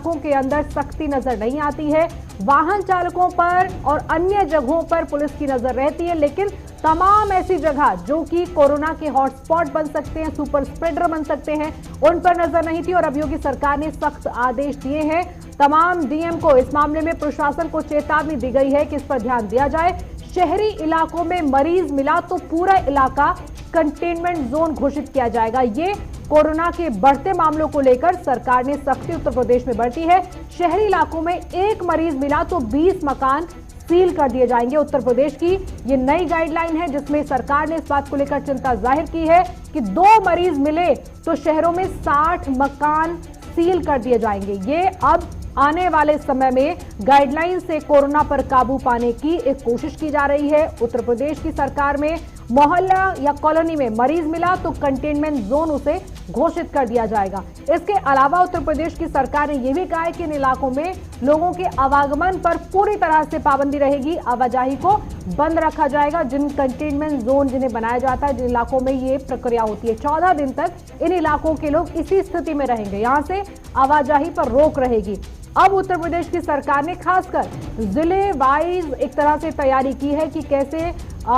इलाकों के अंदर सख्ती नजर नहीं आती है। वाहन चालकों पर और अन्य जगहों पर पुलिस की नजर रहती है, लेकिन तमाम ऐसी जगह जो कि कोरोना के हॉटस्पॉट बन सकते हैं, सुपर स्प्रेडर बन सकते हैं, उन पर नजर नहीं थी। और अब योगी सरकार ने सख्त आदेश दिए हैं तमाम डीएम को। इस मामले में प्रशासन को चेतावनी दी गई है कि इस पर ध्यान दिया जाए। शहरी इलाकों में मरीज मिला तो पूरा इलाका कंटेनमेंट जोन घोषित किया जाएगा। ये कोरोना के बढ़ते मामलों को लेकर सरकार ने सख्ती उत्तर प्रदेश में बरती है। शहरी इलाकों में एक मरीज मिला तो 20 मकान सील कर दिए जाएंगे। उत्तर प्रदेश की ये नई गाइडलाइन है, जिसमें सरकार ने इस बात को लेकर चिंता जाहिर की है कि 2 मरीज मिले तो शहरों में 60 मकान सील कर दिए जाएंगे। ये अब आने वाले समय में गाइडलाइन से कोरोना पर काबू पाने की एक कोशिश की जा रही है। उत्तर प्रदेश की सरकार में मोहल्ला या कॉलोनी में मरीज मिला तो कंटेनमेंट जोन उसे घोषित कर दिया जाएगा। इसके अलावा उत्तर प्रदेश की सरकार ने यह भी कहा है कि इन इलाकों में लोगों के आवागमन पर पूरी तरह से पाबंदी रहेगी। आवाजाही को बंद रखा जाएगा। जिन कंटेनमेंट जोन जिन्हें बनाया जाता है, जिन इलाकों में ये प्रक्रिया होती है, 14 दिन तक इन इलाकों के लोग इसी स्थिति में रहेंगे। यहां से आवाजाही पर रोक रहेगी। अब उत्तर प्रदेश की सरकार ने खासकर जिले वाइज एक तरह से तैयारी की है कि कैसे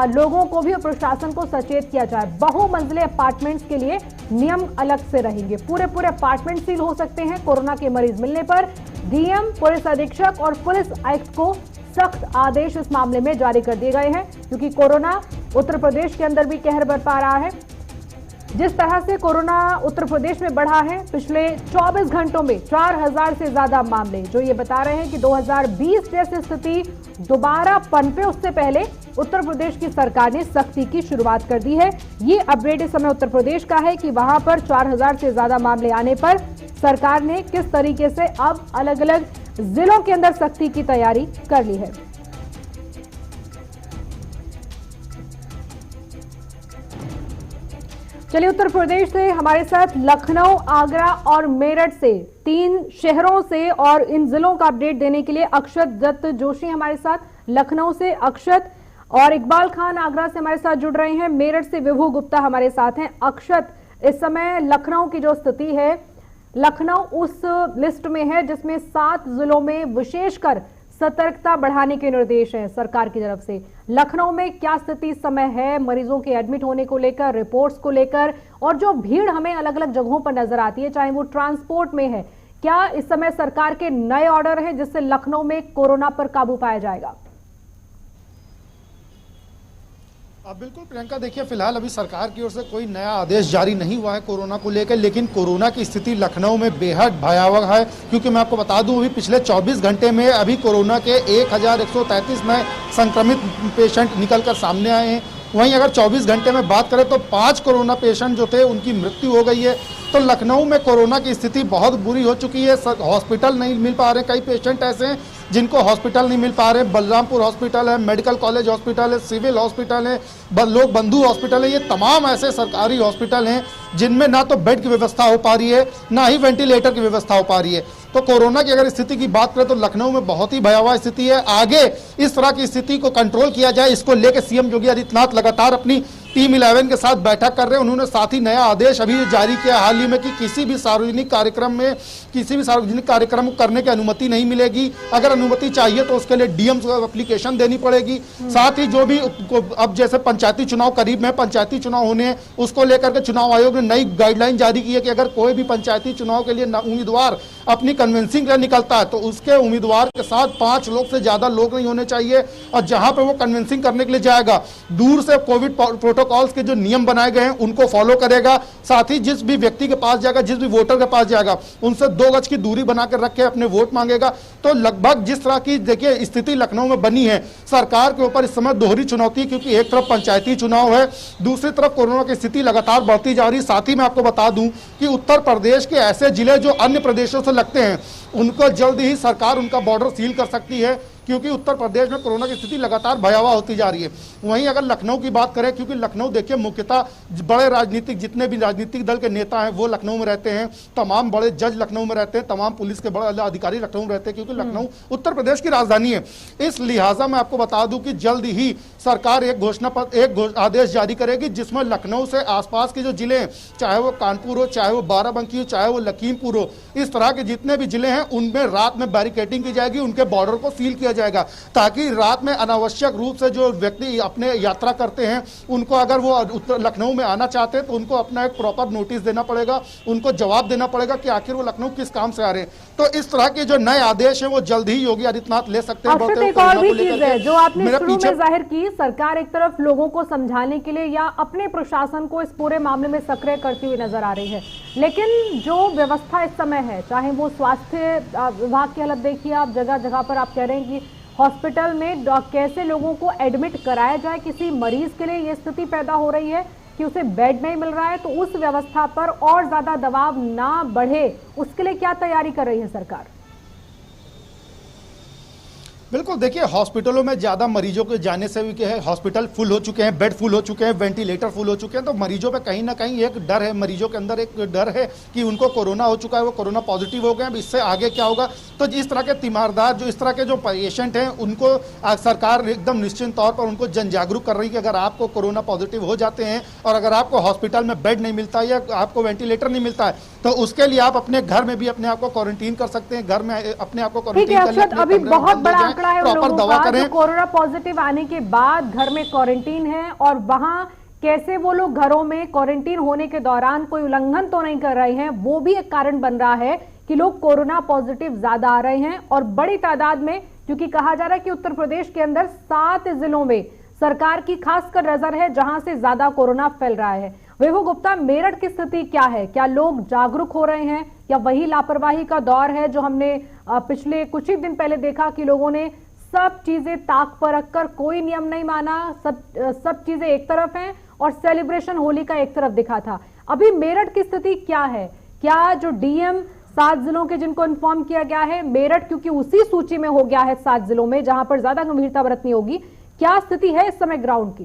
लोगों को भी और प्रशासन को सचेत किया जाए। बहुमंजिले अपार्टमेंट्स के लिए नियम अलग से रहेंगे। पूरे अपार्टमेंट सील हो सकते हैं। कोरोना के मरीज मिलने पर डीएम, पुलिस अधीक्षक और पुलिस आयुक्त को सख्त आदेश इस मामले में जारी कर दिए गए हैं, क्योंकि कोरोना उत्तर प्रदेश के अंदर भी कहर बरपा रहा है। जिस तरह से कोरोना उत्तर प्रदेश में बढ़ा है, पिछले 24 घंटों में 4000 से ज्यादा मामले, जो ये बता रहे हैं कि 2020 जैसी स्थिति दोबारा पनपे, उससे पहले उत्तर प्रदेश की सरकार ने सख्ती की शुरुआत कर दी है। ये अपडेट इस समय उत्तर प्रदेश का है कि वहां पर 4000 से ज्यादा मामले आने पर सरकार ने किस तरीके से अब अलग अलग जिलों के अंदर सख्ती की तैयारी कर ली है। चलिए, उत्तर प्रदेश से हमारे साथ लखनऊ, आगरा और मेरठ से 3 शहरों से और इन जिलों का अपडेट देने के लिए अक्षत दत्त जोशी हमारे साथ लखनऊ से अक्षत, और इकबाल खान आगरा से हमारे साथ जुड़ रहे हैं। मेरठ से विभू गुप्ता हमारे साथ हैं। अक्षत, इस समय लखनऊ की जो स्थिति है, लखनऊ उस लिस्ट में है जिसमें 7 जिलों में विशेषकर सतर्कता बढ़ाने के निर्देश हैं सरकार की तरफ से। लखनऊ में क्या स्थिति इस समय है मरीजों के एडमिट होने को लेकर, रिपोर्ट्स को लेकर, और जो भीड़ हमें अलग अलग जगहों पर नजर आती है, चाहे वो ट्रांसपोर्ट में है, क्या इस समय सरकार के नए ऑर्डर हैं जिससे लखनऊ में कोरोना पर काबू पाया जाएगा? बिल्कुल प्रियंका, देखिए फिलहाल अभी सरकार की ओर से कोई नया आदेश जारी नहीं हुआ है कोरोना को लेकर, लेकिन कोरोना की स्थिति लखनऊ में बेहद भयावह है। क्योंकि मैं आपको बता दूं, अभी पिछले 24 घंटे में अभी कोरोना के 1133 नए संक्रमित पेशेंट निकलकर सामने आए हैं। वहीं अगर 24 घंटे में बात करें तो 5 कोरोना पेशेंट जो थे उनकी मृत्यु हो गई है। तो लखनऊ में कोरोना की स्थिति बहुत बुरी हो चुकी है। हॉस्पिटल नहीं मिल पा रहे, कई पेशेंट ऐसे हैं जिनको हॉस्पिटल नहीं मिल पा रहे। बलरामपुर हॉस्पिटल है, मेडिकल कॉलेज हॉस्पिटल है, सिविल हॉस्पिटल है, लोक बंधु हॉस्पिटल है, ये तमाम ऐसे सरकारी हॉस्पिटल हैं जिनमें ना तो बेड की व्यवस्था हो पा रही है, ना ही वेंटिलेटर की व्यवस्था हो पा रही है। तो कोरोना की अगर स्थिति की बात करें तो लखनऊ में बहुत ही भयावह स्थिति है। आगे इस तरह की स्थिति को कंट्रोल किया जाए, इसको लेकर सीएम योगी आदित्यनाथ लगातार अपनी टीम 11 के साथ बैठक कर रहे हैं। उन्होंने साथ ही नया आदेश अभी जारी किया हाल ही में कि किसी भी सार्वजनिक कार्यक्रम करने की अनुमति नहीं मिलेगी। अगर अनुमति चाहिए तो उसके लिए डीएम को एप्लीकेशन देनी पड़ेगी। साथ ही जो भी अब जैसे पंचायती चुनाव करीब में, पंचायती चुनाव होने हैं, उसको लेकर के चुनाव आयोग ने नई गाइडलाइन जारी की है कि अगर कोई भी पंचायती चुनाव के लिए उम्मीदवार अपनी कन्विंसिंग निकलता है तो उसके उम्मीदवार के साथ 5 लोग से ज्यादा लोग नहीं होने चाहिए। और जहां पे वो कन्विंसिंग करने के लिए जाएगा, दूर से कोविड प्रोटोकॉल्स के जो नियम बनाए गए हैं उनको फॉलो करेगा। साथ ही जिस भी व्यक्ति के पास जाएगा, जिस भी वोटर के पास जाएगा, उनसे 2 गज की दूरी बनाकर रख के अपने वोट मांगेगा। तो लगभग जिस तरह की देखिए स्थिति लखनऊ में बनी है, सरकार के ऊपर इस समय दोहरी चुनौती है, क्योंकि एक तरफ पंचायती चुनाव है, दूसरी तरफ कोरोना की स्थिति लगातार बढ़ती जा रही है। साथ ही मैं आपको बता दूं कि उत्तर प्रदेश के ऐसे जिले जो अन्य प्रदेशों से लगते हैं, उनको जल्द ही सरकार उनका बॉर्डर सील कर सकती है। क्योंकि उत्तर प्रदेश में कोरोना की स्थिति लगातार भयावह होती जा रही है। वहीं अगर लखनऊ की बात करें, क्योंकि लखनऊ देखिए मुख्यतः बड़े राजनीतिक जितने भी राजनीतिक दल के नेता हैं वो लखनऊ में रहते हैं, तमाम बड़े जज लखनऊ में रहते हैं, तमाम पुलिस के बड़े अधिकारी लखनऊ में रहते हैं, क्योंकि लखनऊ उत्तर प्रदेश की राजधानी है। इस लिहाजा मैं आपको बता दूं कि जल्द ही सरकार एक आदेश जारी करेगी जिसमें लखनऊ से आसपास के जो जिले हैं, चाहे वो कानपुर हो, चाहे वो बाराबंकी हो, चाहे वो लखीमपुर हो, इस तरह के जितने भी जिले हैं उनमें रात में बैरिकेडिंग की जाएगी, उनके बॉर्डर को सील किया जाएगा, ताकि रात में अनावश्यक रूप से जो व्यक्ति अपने यात्रा करते हैं उनको अगर वो लखनऊ में आना चाहते हैं तो उनको अपना एक प्रॉपर नोटिस देना पड़ेगा, उनको जवाब देना पड़ेगा कि आखिर वो लखनऊ किस काम से आ रहे हैं। तो इस तरह के जो नए आदेश हैं वो जल्द ही योगी आदित्यनाथ ले सकते हैं। एक और भी चीज है जो आपने शुरू में जाहिर की, सरकार एक तरफ लोगों को समझाने के लिए या अपने प्रशासन को इस पूरे मामले में सक्रिय करती हुई नजर आ रही है, लेकिन जो व्यवस्था इस समय है, चाहे वो स्वास्थ्य विभाग की हालत देखिए आप, जगह जगह पर आप कह रहे हैं कि हॉस्पिटल में कैसे लोगों को एडमिट कराया जाए, किसी मरीज के लिए ये स्थिति पैदा हो रही है कि उसे बेड नहीं मिल रहा है, तो उस व्यवस्था पर और ज्यादा दबाव ना बढ़े उसके लिए क्या तैयारी कर रही है सरकार? बिल्कुल, देखिए हॉस्पिटलों में ज्यादा मरीजों के जाने से भी क्या है, हॉस्पिटल फुल हो चुके हैं, बेड फुल हो चुके हैं, वेंटिलेटर फुल हो चुके हैं, तो मरीजों पे कहीं ना कहीं एक डर है, मरीजों के अंदर एक डर है कि उनको कोरोना हो चुका है, वो कोरोना पॉजिटिव हो गए, अब इससे आगे क्या होगा। तो इस तरह के तीमारदार, जो इस तरह के जो पेशेंट हैं, उनको सरकार एकदम निश्चित तौर पर उनको जन जागरूक कर रही है कि अगर आपको कोरोना पॉजिटिव हो जाते हैं और अगर आपको हॉस्पिटल में बेड नहीं मिलता या आपको वेंटिलेटर नहीं मिलता है, तो उसके लिए आप अपने घर में भी अपने आप को क्वारंटीन कर सकते हैं, घर में अपने आप को क्वारंटीन कर लें, अभी बहुत बड़ा आंकड़ा है प्रॉपर दवा करें। कोरोना पॉजिटिव आने के बाद घर में क्वारंटीन है और वहां कैसे वो लोग घरों में क्वारंटीन होने के दौरान कोई उल्लंघन तो नहीं कर रहे हैं, वो भी एक कारण बन रहा है कि लोग कोरोना पॉजिटिव ज्यादा आ रहे हैं और बड़ी तादाद में, क्योंकि कहा जा रहा है कि उत्तर प्रदेश के अंदर 7 जिलों में सरकार की खासकर नजर है जहां से ज्यादा कोरोना फैल रहा है। वैभव गुप्ता, मेरठ की स्थिति क्या है? क्या लोग जागरूक हो रहे हैं या वही लापरवाही का दौर है जो हमने पिछले कुछ ही दिन पहले देखा कि लोगों ने सब चीजें ताक पर रखकर कोई नियम नहीं माना, सब चीजें एक तरफ हैं और सेलिब्रेशन होली का एक तरफ दिखा था। अभी मेरठ की स्थिति क्या है? क्या जो डीएम 7 जिलों के जिनको इन्फॉर्म किया गया है, मेरठ क्योंकि उसी सूची में हो गया है 7 जिलों में जहां पर ज्यादा गंभीरता बरतनी होगी, क्या स्थिति है इस समय ग्राउंड की?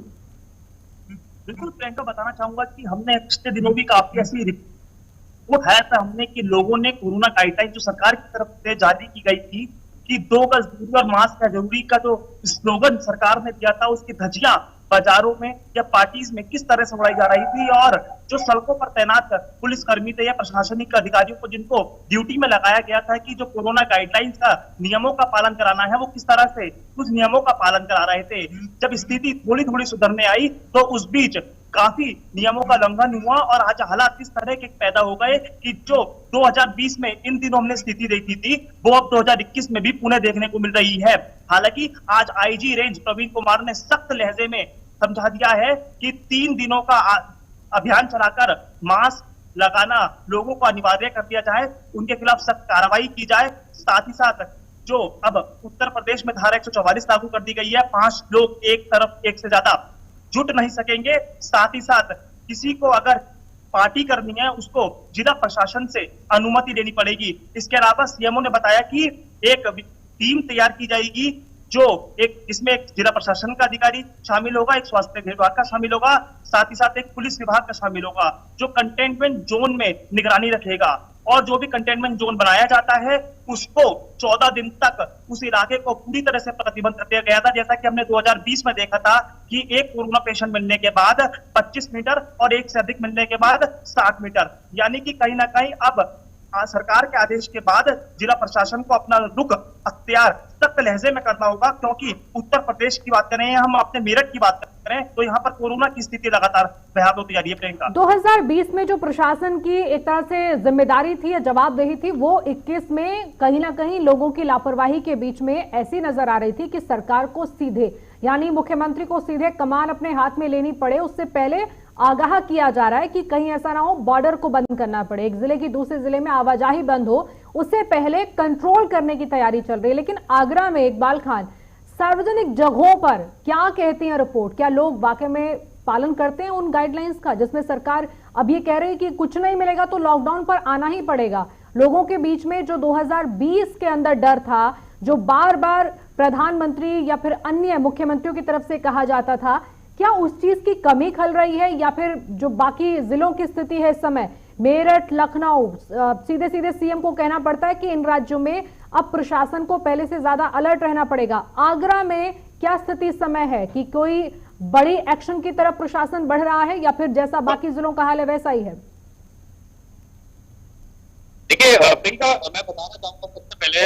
बिल्कुल प्रियंका, बताना चाहूंगा कि हमने पिछले दिनों भी काफी ऐसी रिपोर्ट है हमने कि लोगों ने कोरोना गाइडलाइन जो सरकार की तरफ से जारी की गई थी कि 2 गज दूरी और मास्क है जरूरी का जो स्लोगन सरकार ने दिया था, उसकी धज्जियां बाजारों में या पार्टीज में किस तरह से उड़ाई जा रही थी और जो सड़कों पर तैनात पुलिसकर्मी थे या प्रशासनिक अधिकारियों को जिनको ड्यूटी में लगाया गया था कि जो कोरोना गाइडलाइंस का नियमों का पालन कराना है, वो किस तरह से उस नियमों का पालन करा रहे थे। जब स्थिति थोड़ी थोड़ी सुधरने आई तो उस बीच काफी नियमों का उल्लंघन हुआ और आज हालात इस तरह के पैदा हो गए कि जो 2020 में इन दिनों हमने स्थिति देखी थी वो अब 2021 में भी पुणे देखने को मिल रही है। हालांकि आज आईजी रेंज प्रवीण कुमार ने सख्त लहजे में समझा दिया है कि 3 दिनों का अभियान चलाकर मास्क लगाना लोगों को अनिवार्य कर दिया जाए, उनके खिलाफ सख्त कार्रवाई की जाए। साथ ही साथ जो अब उत्तर प्रदेश में धारा 144 लागू कर दी गई है, 5 लोग एक तरफ एक से ज्यादा जुट नहीं सकेंगे। साथ ही साथ किसी को अगर पार्टी करनी है उसको जिला प्रशासन से अनुमति लेनी पड़ेगी। इसके अलावा सीएमओ ने बताया कि एक टीम तैयार की जाएगी जो इसमें एक जिला प्रशासन का अधिकारी शामिल होगा, एक स्वास्थ्य विभाग का शामिल होगा, साथ ही साथ एक पुलिस विभाग का शामिल होगा जो कंटेनमेंट जोन में निगरानी रखेगा। और जो भी कंटेनमेंट जोन बनाया जाता है उसको 14 दिन तक उस इलाके को पूरी तरह से प्रतिबंध कर दिया गया था। जैसा कि हमने 2020 में देखा था कि एक कोरोना पेशेंट मिलने के बाद 25 मीटर और एक से अधिक मिलने के बाद 60 मीटर, यानी कि कहीं ना कहीं अब सरकार के आदेश के बाद जिला प्रशासन को अपना रुख अख्तियार सख्त लहजे में करना होगा, क्योंकि उत्तर प्रदेश की बात करें, हम अपने मेरठ की बात करें तो यहाँ पर कोरोना की स्थिति लगातार भयावह होती जा रही है। प्रियंका, 2020 में जो प्रशासन की एक तरह से जिम्मेदारी थी या जवाबदेही थी, वो 21 में कहीं ना कहीं लोगों की लापरवाही के बीच में ऐसी नजर आ रही थी कि सरकार को सीधे, यानी मुख्यमंत्री को सीधे कमान अपने हाथ में लेनी पड़े, उससे पहले आगाह किया जा रहा है कि कहीं ऐसा ना हो बॉर्डर को बंद करना पड़े, एक जिले की दूसरे जिले में आवाजाही बंद हो, उससे पहले कंट्रोल करने की तैयारी चल रही है। लेकिन आगरा में इकबाल खान, सार्वजनिक जगहों पर क्या कहती है रिपोर्ट? क्या लोग वाकई में पालन करते हैं उन गाइडलाइंस का जिसमें सरकार अब ये कह रही है कि कुछ नहीं मिलेगा तो लॉकडाउन पर आना ही पड़ेगा? लोगों के बीच में जो 2020 के अंदर डर था, जो बार बार प्रधानमंत्री या फिर अन्य मुख्यमंत्रियों की तरफ से कहा जाता था, क्या उस चीज की कमी खल रही है या फिर जो बाकी जिलों की स्थिति है इस समय, मेरठ, लखनऊ, सीधे सीधे सीएम को कहना पड़ता है कि इन राज्यों में अब प्रशासन को पहले से ज्यादा अलर्ट रहना पड़ेगा। आगरा में क्या स्थिति इस समय है कि कोई बड़ी एक्शन की तरफ प्रशासन बढ़ रहा है या फिर जैसा बाकी जिलों का हाल है वैसा ही है? देखिए प्रियंका, मैं बताना चाहूंगा सबसे पहले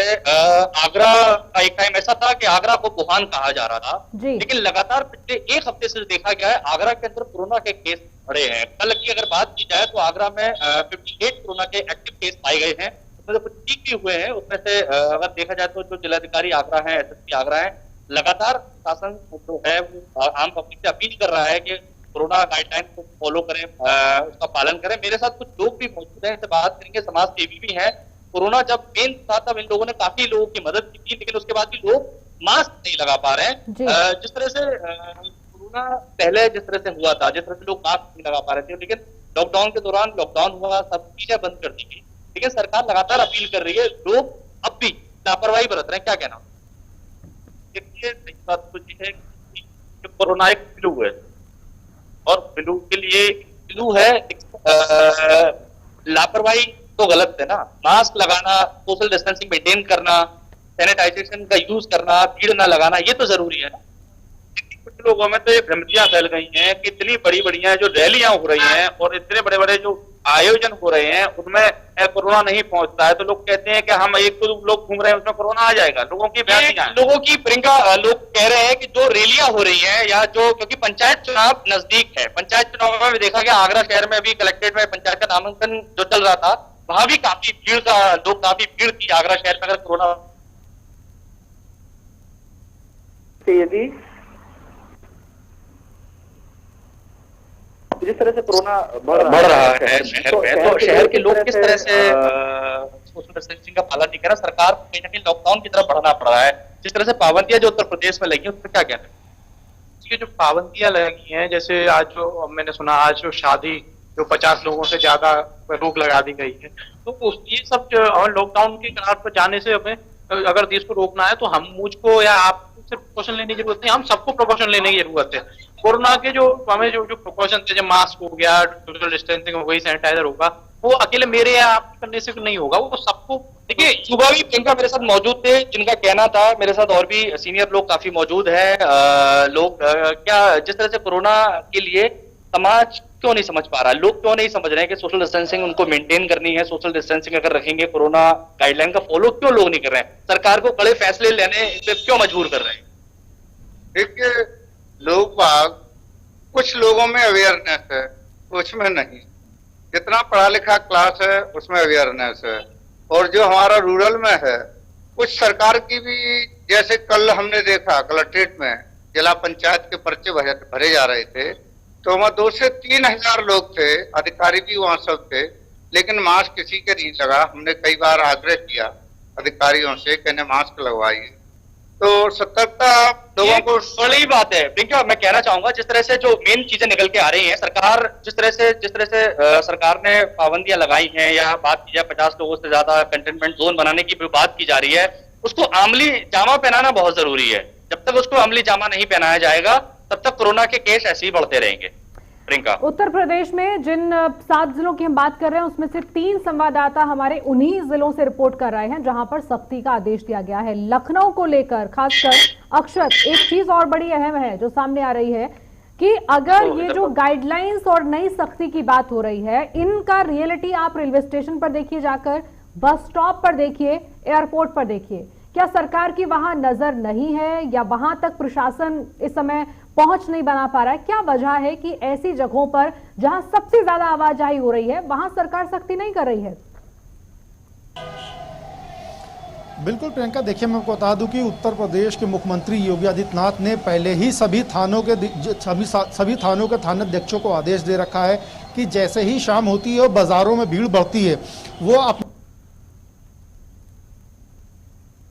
आगरा का एक टाइम ऐसा था कि आगरा को वुहान कहा जा रहा था, लेकिन लगातार पिछले एक हफ्ते से देखा गया है आगरा के अंदर कोरोना के केस बढ़े हैं। कल की अगर बात की जाए तो आगरा में 58 कोरोना के एक्टिव केस पाए गए हैं, उसमें कुछ ठीक भी हुए हैं। उसमें से अगर देखा जाए तो जो जिलाधिकारी आगरा है, एसएसपी आगरा है, लगातार शासन जो है वो आम पब्लिक से अपील कर रहा है कि कोरोना गाइडलाइन को फॉलो करें, उसका पालन करें। मेरे साथ कुछ लोग भी मौजूद हैं, इससे बात करेंगे, समाज सेवी भी हैं। कोरोना जब मेन था तब इन लोगों ने काफी लोगों की मदद की थी, लेकिन उसके बाद भी लोग मास्क नहीं लगा पा रहे हैं। जिस तरह से कोरोना पहले जिस तरह से हुआ था, जिस तरह से लोग मास्क नहीं लगा पा रहे थे, लेकिन लॉकडाउन के दौरान लॉकडाउन हुआ, सब चीजें बंद कर दी गई, लेकिन सरकार लगातार अपील कर रही है, लोग अब भी लापरवाही बरत रहे हैं। क्या कहना? देखिए, सही बात तो ये है कि कोरोना एक फ्लू है और फ्लू के लिए फ्लू है, लापरवाही तो गलत है ना। मास्क लगाना, सोशल डिस्टेंसिंग मेंटेन करना, सैनिटाइजेशन का यूज करना, भीड़ ना लगाना, ये तो जरूरी है ना। कुछ लोगों में तो ये भ्रांतियां फैल गई हैं कि इतनी बड़ी बड़ियां जो रैलियां हो रही हैं और इतने बड़े बड़े जो आयोजन हो रहे हैं उनमें कोरोना नहीं पहुंचता है, तो लोग कहते हैं कि हम एक तो लोग घूम रहे हैं उसमें कोरोना आ जाएगा। लोगों की प्रियंका, लोग कह रहे हैं कि जो रैलियां हो रही हैं या जो, क्योंकि पंचायत चुनाव नजदीक है, पंचायत चुनाव में देखा गया आगरा शहर में अभी कलेक्ट्रेट में पंचायत का नामांकन जो चल रहा था, वहां भी काफी भीड़ थी आगरा शहर में। अगर कोरोना यदि जिस तरह से कोरोना बढ़ रहा है शहर में, तो शहर के लोग किस तरह से सोशल डिस्टेंसिंग का पालन नहीं कर रहा, सरकार को कहीं ना कहीं लॉकडाउन की तरफ बढ़ना पड़ रहा है। जिस तरह से पाबंदियां जो उत्तर प्रदेश में लगी, उस पर क्या कहना है? ये जो पाबंदियां लगी हैं, जैसे आज जो मैंने सुना, आज जो शादी जो 50 लोगों से ज्यादा रोक लगा दी गई है, तो ये सब लॉकडाउन के करार पर जाने से हमें अगर देश को रोकना है तो मुझको या आप सिर्फ प्रिकॉशन लेने की जरूरत नहीं, हम सबको प्रिकॉशन लेने की जरूरत है। कोरोना के जो हमें जो प्रिकॉशन थे, जब मास्क हो गया, सोशल डिस्टेंसिंग हो गई, सैनिटाइजर होगा, वो अकेले मेरे या आप करने से नहीं होगा, वो सबको। देखिए, सुबह भी प्रियंका मेरे साथ मौजूद थे जिनका कहना था, मेरे साथ और भी सीनियर लोग काफी मौजूद हैं। लोग क्या जिस तरह से कोरोना के लिए समाज क्यों नहीं समझ पा रहा, लोग क्यों नहीं समझ रहे हैं कि सोशल डिस्टेंसिंग उनको मेंटेन करनी है, सोशल डिस्टेंसिंग अगर रखेंगे, कोरोना गाइडलाइन का फॉलो क्यों लोग नहीं कर रहे हैं, सरकार को कड़े फैसले लेने पे क्यों मजबूर कर रहे हैं? देखिए, लोग बाग, कुछ लोगों में अवेयरनेस है, कुछ में नहीं। जितना पढ़ा लिखा क्लास है उसमें अवेयरनेस है, और जो हमारा रूरल में है, कुछ सरकार की भी, जैसे कल हमने देखा कलेक्ट्रेट में जिला पंचायत के पर्चे भरे जा रहे थे, तो वहां 2 से 3 हजार लोग थे, अधिकारी भी वहां सब थे, लेकिन मास्क किसी के नहीं लगा। हमने कई बार आग्रह किया अधिकारियों से कि मास्क लगवाइए, तो सतर्कता लोगों को बड़ी बात है। प्रियंका, मैं कहना चाहूंगा, जिस तरह से जो मेन चीजें निकल के आ रही हैं, सरकार जिस तरह से सरकार ने पाबंदियां लगाई हैं, या बात की जाए 50 लोगों से ज्यादा कंटेनमेंट जोन बनाने की बात की जा रही है, उसको अमली जामा पहनाना बहुत जरूरी है। जब तक उसको अमली जामा नहीं पहनाया जाएगा तब तक कोरोना के केस ऐसे ही बढ़ते रहेंगे। प्रियंका, उत्तर प्रदेश में जिन 7 जिलों की हम बात कर रहे हैं उसमें से 3 संवाददाता हमारे उन्हीं जिलों से रिपोर्ट कर रहे हैं जहां पर सख्ती का आदेश दिया गया है। लखनऊ को लेकर खासकर अक्षत, एक चीज और बड़ी अहम है जो सामने आ रही है कि अगर ये जो गाइडलाइंस और नई सख्ती की बात हो रही है, इनका रियलिटी आप रेलवे स्टेशन पर देखिए, जाकर बस स्टॉप पर देखिए, एयरपोर्ट पर देखिए, क्या सरकार की वहां नजर नहीं है या वहां तक प्रशासन इस समय पहुंच नहीं बना पा रहा है? क्या वजह है कि ऐसी जगहों पर जहां सबसे ज्यादा आवाजाही हो रही है वहां सरकार सख्ती नहीं कर रही है? बिल्कुल प्रियंका, देखिए मैं आपको बता दूं कि उत्तर प्रदेश के मुख्यमंत्री योगी आदित्यनाथ ने पहले ही सभी थानों के थानाध्यक्षों को आदेश दे रखा है कि जैसे ही शाम होती है और बाजारों में भीड़ बढ़ती है, वो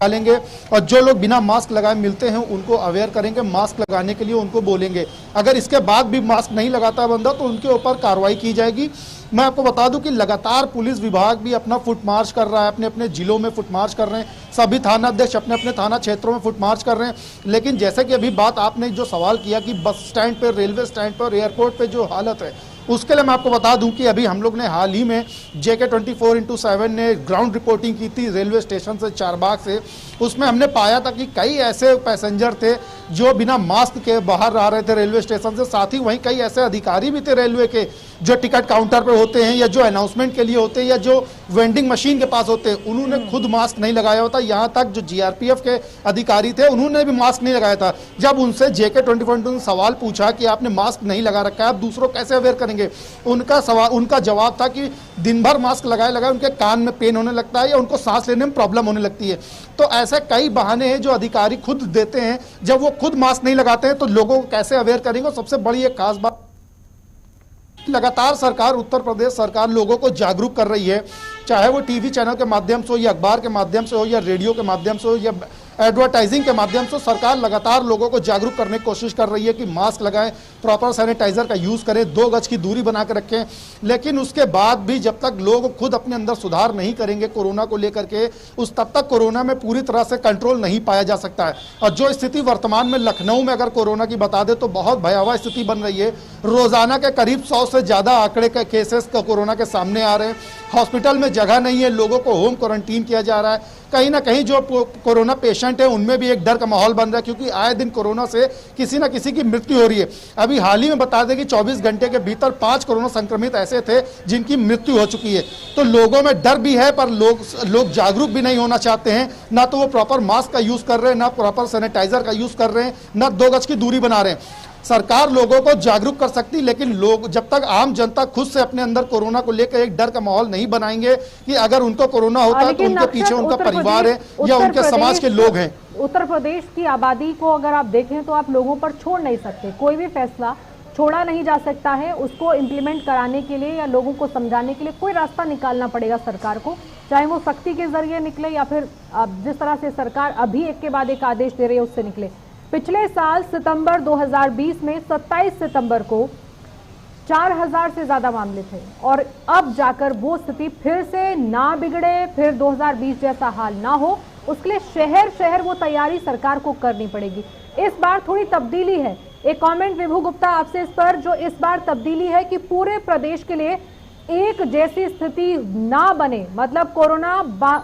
डालेंगे और जो लोग बिना मास्क लगाए मिलते हैं उनको अवेयर करेंगे, मास्क लगाने के लिए उनको बोलेंगे। अगर इसके बाद भी मास्क नहीं लगाता बंदा तो उनके ऊपर कार्रवाई की जाएगी। मैं आपको बता दूं कि लगातार पुलिस विभाग भी अपना फुट मार्च कर रहा है, अपने अपने जिलों में फुट मार्च कर रहे हैं, सभी थाना अध्यक्ष अपने अपने थाना क्षेत्रों में फुट मार्च कर रहे हैं। लेकिन जैसे कि अभी बात आपने जो सवाल किया कि बस स्टैंड पर, रेलवे स्टैंड पर, एयरपोर्ट पर जो हालत है, उसके लिए मैं आपको बता दूं कि अभी हम लोग ने हाल ही में JK 24x7 ने ग्राउंड रिपोर्टिंग की थी रेलवे स्टेशन से, चारबाग से। उसमें हमने पाया था कि कई ऐसे पैसेंजर थे जो बिना मास्क के बाहर आ रहे थे रेलवे स्टेशन से। साथ ही वहीं कई ऐसे अधिकारी भी थे रेलवे के जो टिकट काउंटर पर होते हैं या जो अनाउंसमेंट के लिए होते हैं या जो वेंडिंग मशीन के पास होते हैं, उन्होंने खुद मास्क नहीं लगाया होता। यहाँ तक जो GRPF के अधिकारी थे उन्होंने भी मास्क नहीं लगाया था। जब उनसे JK 24 ने सवाल पूछा कि आपने मास्क नहीं लगा रखा है, आप दूसरों कैसे अवेयर करेंगे, उनका जवाब था कि दिन भर मास्क लगाए उनके कान में पेन होने लगता है या उनको सांस लेने में प्रॉब्लम होने लगती है। तो ऐसे कई बहाने हैं जो अधिकारी खुद देते हैं। जब वो खुद मास्क नहीं लगाते हैं तो लोगों को कैसे अवेयर करेंगे। सबसे बड़ी एक खास बात, लगातार सरकार, उत्तर प्रदेश सरकार लोगों को जागरूक कर रही है, चाहे वो टीवी चैनल के माध्यम से हो या अखबार के माध्यम से हो या रेडियो के माध्यम से हो या एडवर्टाइजिंग के माध्यम से। सरकार लगातार लोगों को जागरूक करने की कोशिश कर रही है कि मास्क लगाएं, प्रॉपर सैनिटाइजर का यूज करें, 2 गज की दूरी बना कर रखें। लेकिन उसके बाद भी जब तक लोग खुद अपने अंदर सुधार नहीं करेंगे कोरोना को लेकर के, तब तक कोरोना में पूरी तरह से कंट्रोल नहीं पाया जा सकता है। और जो स्थिति वर्तमान में लखनऊ में अगर कोरोना की बता दे तो बहुत भयावह स्थिति बन रही है। रोजाना के करीब 100 से ज्यादा आंकड़े के केसेस कोरोना के सामने आ रहे हैं। हॉस्पिटल में जगह नहीं है, लोगों को होम क्वारंटीन किया जा रहा है। कहीं ना कहीं जो कोरोना पेशेंट है उनमें भी एक डर का माहौल बन रहा है, क्योंकि आए दिन कोरोना से किसी ना किसी की मृत्यु हो रही है। अभी हाल ही में बता दें कि 24 घंटे के भीतर 5 कोरोना संक्रमित ऐसे थे जिनकी मृत्यु हो चुकी है। तो लोगों में डर भी है, पर लोग जागरूक भी नहीं होना चाहते हैं। ना तो वो प्रॉपर मास्क का यूज कर रहे हैं, ना प्रॉपर सैनिटाइजर का यूज कर रहे हैं, ना 2 गज की दूरी बना रहे हैं। सरकार लोगों को जागरूक कर सकती, लेकिन लोग जब तक आम जनता खुद से अपने अंदर कोरोना को लेकर एक डर का माहौल नहीं बनाएंगे कि अगर उनको कोरोना होता है तो उनके पीछे उनका परिवार है या उनके समाज के लोग हैं। उत्तर प्रदेश की आबादी को अगर आप देखें तो आप लोगों पर छोड़ नहीं सकते, कोई भी फैसला छोड़ा नहीं जा सकता है। उसको इम्प्लीमेंट कराने के लिए या लोगों को समझाने के लिए कोई रास्ता निकालना पड़ेगा सरकार को, चाहे वो सख्ती के जरिए निकले या फिर जिस तरह से सरकार अभी एक के बाद एक आदेश दे रही है उससे निकले। पिछले साल सितंबर 2020 में 27 सितंबर को 4000 से ज्यादा मामले थे और अब जाकर वो स्थिति फिर से ना बिगड़े, फिर 2020 जैसा हाल ना हो, उसके लिए शहर शहर वो तैयारी सरकार को करनी पड़ेगी। इस बार थोड़ी तब्दीली है। एक कमेंट विभू गुप्ता आपसे इस पर, जो इस बार तब्दीली है कि पूरे प्रदेश के लिए एक जैसी स्थिति ना बने, मतलब कोरोना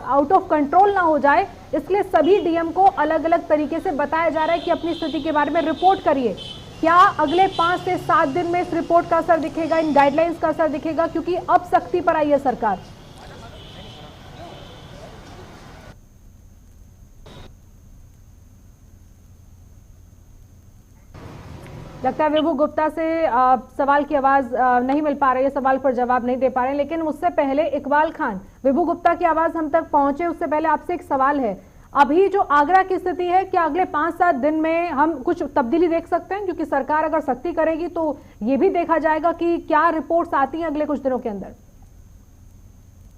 आउट ऑफ कंट्रोल ना हो जाए, इसलिए सभी डीएम को अलग अलग तरीके से बताया जा रहा है कि अपनी स्थिति के बारे में रिपोर्ट करिए। क्या अगले 5 से 7 दिन में इस रिपोर्ट का असर दिखेगा, इन गाइडलाइंस का असर दिखेगा, क्योंकि अब सख्ती पर आई है सरकार? लगता है विभू गुप्ता से सवाल की आवाज नहीं मिल पा रही है, सवाल पर जवाब नहीं दे पा रहे हैं। लेकिन उससे पहले इकबाल खान, विभू गुप्ता की आवाज हम तक पहुंचे उससे पहले आपसे एक सवाल है। अभी जो आगरा की स्थिति है, क्या अगले 5-7 दिन में हम कुछ तब्दीली देख सकते हैं? क्योंकि सरकार अगर सख्ती करेगी तो ये भी देखा जाएगा कि क्या रिपोर्ट्स आती हैं अगले कुछ दिनों के अंदर।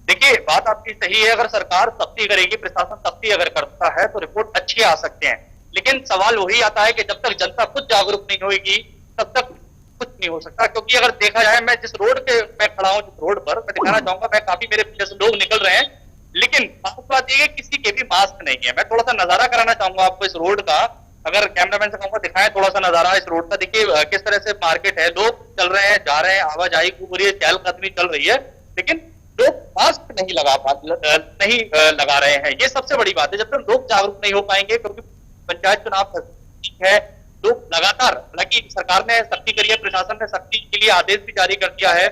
देखिए, बात आपकी सही है। अगर सरकार सख्ती करेगी, प्रशासन सख्ती अगर करता है तो रिपोर्ट अच्छी आ सकते हैं। लेकिन सवाल वही आता है कि जब तक जनता खुद जागरूक नहीं होगी तब तक कुछ नहीं हो सकता। क्योंकि अगर देखा जाए, मैं जिस रोड पे मैं खड़ा हूं, जिस रोड पर मैं दिखाना चाहूंगा, मैं काफी मेरे पीछे से लोग निकल रहे हैं, लेकिन बात यह किसी के भी मास्क नहीं है। मैं थोड़ा सा नजारा कराना चाहूंगा आपको इस रोड का। अगर कैमरामैन से कहूंगा दिखाएं थोड़ा सा नजारा इस रोड का। देखिए किस तरह से मार्केट है, लोग चल रहे हैं, जा रहे हैं, आवाजाही खूब हो रही है, चहलकदमी चल रही है, लेकिन लोग मास्क नहीं लगा रहे हैं। ये सबसे बड़ी बात है। जब तक लोग जागरूक नहीं हो पाएंगे, क्योंकि पंचायत चुनाव है, लोग लगातार, हालांकि सरकार ने सख्ती करी है, प्रशासन ने सख्ती के लिए आदेश भी जारी कर दिया है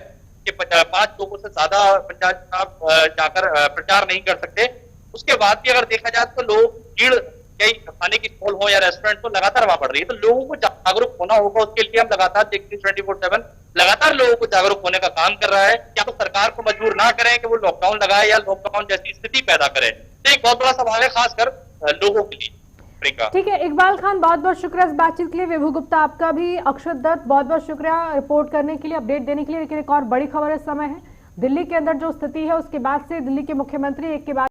कि 5 लोगों से ज्यादा पंचायत चुनाव जाकर प्रचार नहीं कर सकते। उसके बाद भी अगर देखा जाए तो लोग भीड़, कई खाने की स्टॉल हो या रेस्टोरेंट, तो लगातार वहां बढ़ रही है। तो लोगों को जागरूक होना होगा। उसके लिए हम लगातार 24/7 लगातार लोगों को जागरूक होने का काम कर रहा है। क्या तो सरकार को मजबूर ना करें कि वो लॉकडाउन लगाए या लॉकडाउन जैसी स्थिति पैदा करे। तो एक बहुत बड़ा सवाल है, खासकर लोगों के लिए। ठीक है इकबाल खान, बहुत बहुत शुक्रिया इस बातचीत के लिए। विभू गुप्ता आपका भी, अक्षत दत्त बहुत बहुत शुक्रिया रिपोर्ट करने के लिए, अपडेट देने के लिए। लेकिन एक और बड़ी खबर इस समय है, दिल्ली के अंदर जो स्थिति है उसके बाद से दिल्ली के मुख्यमंत्री एक के बाद